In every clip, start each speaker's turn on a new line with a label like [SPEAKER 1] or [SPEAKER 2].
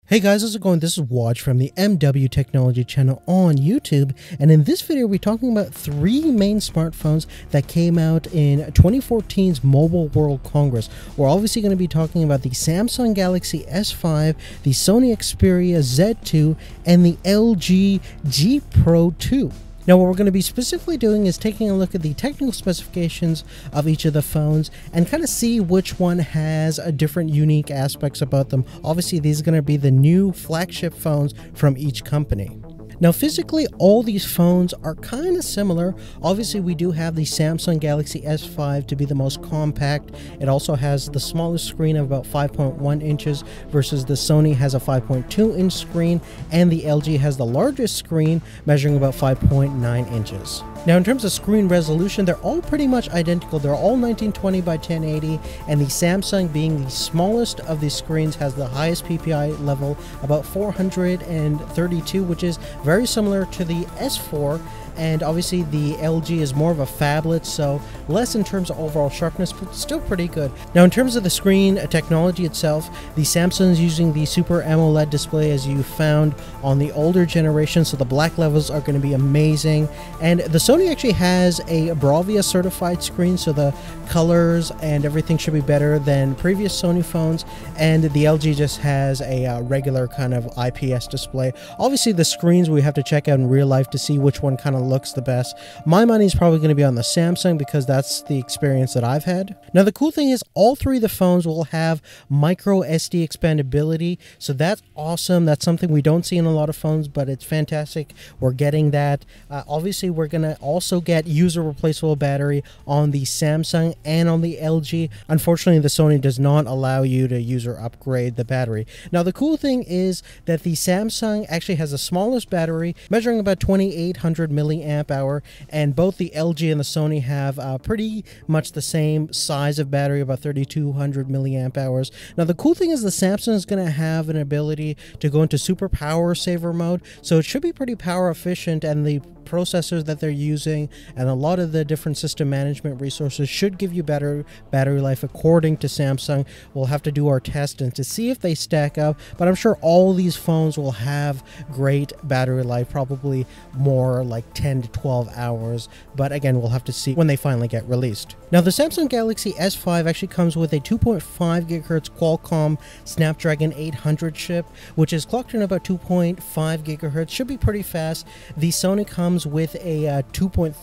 [SPEAKER 1] Hey guys, how's it going? This is Watch from the MW Technology channel on YouTube, and in this video we're talking about three main smartphones that came out in 2014's Mobile World Congress. We're obviously going to be talking about the Samsung Galaxy S5, the Sony Xperia Z2, and the LG G Pro 2. Now what we're going to be specifically doing is taking a look at the technical specifications of each of the phones and kind of see which one has a different unique aspects about them. Obviously these are going to be the new flagship phones from each company. Now physically all these phones are kind of similar. Obviously we do have the Samsung Galaxy S5 to be the most compact. It also has the smallest screen of about 5.1 inches versus the Sony has a 5.2 inch screen, and the LG has the largest screen measuring about 5.9 inches. Now in terms of screen resolution, they're all pretty much identical. They're all 1920 by 1080, and the Samsung, being the smallest of the screens, has the highest PPI level, about 432, which is very similar to the S4. And obviously the LG is more of a phablet, so less in terms of overall sharpness, but still pretty good. Now in terms of the screen technology itself, the Samsung is using the Super AMOLED display as you found on the older generation, so the black levels are going to be amazing. And the Sony actually has a Bravia certified screen, so the colors and everything should be better than previous Sony phones. And the LG just has a regular kind of IPS display. Obviously the screens we have to check out in real life to see which one kind of looks the best. My money is probably going to be on the Samsung because that's the experience that I've had. Now the cool thing is all three of the phones will have micro SD expandability, so that's awesome. That's something we don't see in a lot of phones, but it's fantastic. We're getting that. Obviously we're going to also get user replaceable battery on the Samsung and on the LG. Unfortunately the Sony does not allow you to user upgrade the battery. Now the cool thing is that the Samsung actually has the smallest battery, measuring about 2800 milliamp hour, and both the LG and the Sony have pretty much the same size of battery, about 3200 milliamp hours. Now the cool thing is the Samsung is going to have an ability to go into super power saver mode, so it should be pretty power efficient, and the processors that they're using and a lot of the different system management resources should give you better battery life according to Samsung. We'll have to do our test and to see if they stack up, but I'm sure all these phones will have great battery life, probably more like 10 to 12 hours, but again we'll have to see when they finally get released. Now the Samsung Galaxy S5 actually comes with a 2.5 GHz Qualcomm Snapdragon 800 chip, which is clocked in about 2.5 GHz, should be pretty fast. The Sony comes with a 2.3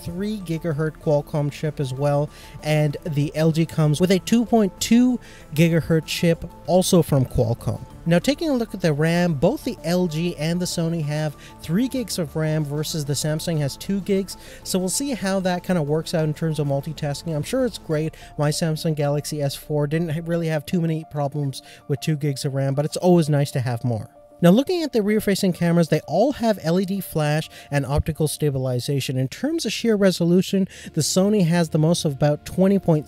[SPEAKER 1] gigahertz Qualcomm chip as well, and the LG comes with a 2.2 gigahertz chip also from Qualcomm. Now taking a look at the RAM, both the LG and the Sony have 3 gigs of RAM versus the Samsung has 2 gigs, so we'll see how that kind of works out in terms of multitasking. I'm sure it's great. My Samsung Galaxy S4 didn't really have too many problems with 2 gigs of RAM, but it's always nice to have more. Now looking at the rear-facing cameras, they all have LED flash and optical stabilization. In terms of sheer resolution, the Sony has the most of about 20.7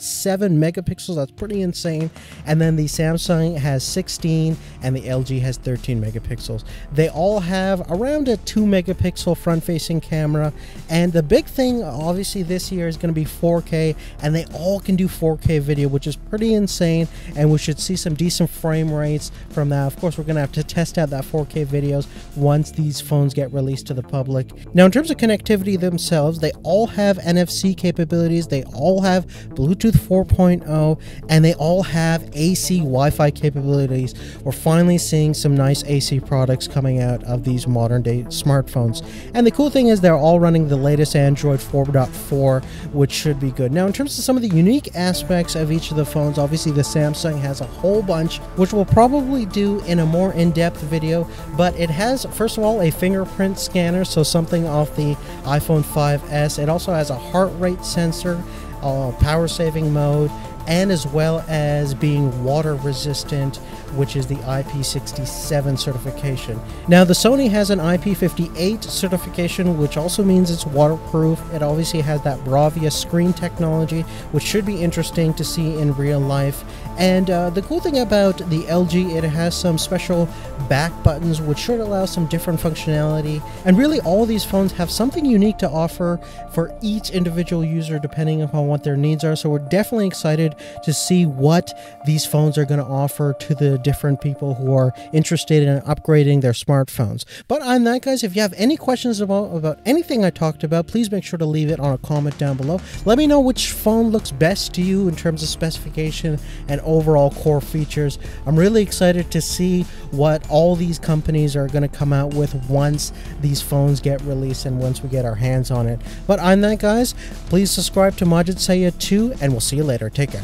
[SPEAKER 1] megapixels. That's pretty insane. And then the Samsung has 16 and the LG has 13 megapixels. They all have around a 2 megapixel front-facing camera. And the big thing obviously this year is going to be 4K, and they all can do 4K video, which is pretty insane, and we should see some decent frame rates from that. Of course, we're going to have to test out that 4K videos once these phones get released to the public. Now in terms of connectivity themselves, they all have NFC capabilities, they all have Bluetooth 4.0, and they all have AC Wi-Fi capabilities. We're finally seeing some nice AC products coming out of these modern day smartphones. And the cool thing is they're all running the latest Android 4.4, which should be good. Now in terms of some of the unique aspects of each of the phones, obviously the Samsung has a whole bunch, which we'll probably do in a more in-depth video, but it has, first of all, a fingerprint scanner, so something off the iPhone 5S. It also has a heart rate sensor, power saving mode, and as well as being water resistant, which is the IP67 certification. Now the Sony has an IP58 certification, which also means it's waterproof. It obviously has that Bravia screen technology, which should be interesting to see in real life. And the cool thing about the LG, it has some special back buttons which should allow some different functionality, and really all these phones have something unique to offer for each individual user depending upon what their needs are. So we're definitely excited to see what these phones are going to offer to the different people who are interested in upgrading their smartphones. But on that, guys, if you have any questions about anything I talked about, please make sure to leave it on a comment down below. Let me know which phone looks best to you in terms of specification and overall core features. I'm really excited to see what all these companies are going to come out with once these phones get released and once we get our hands on it. But on that, guys, please subscribe to Majid Sayed 2, and we'll see you later. Take care.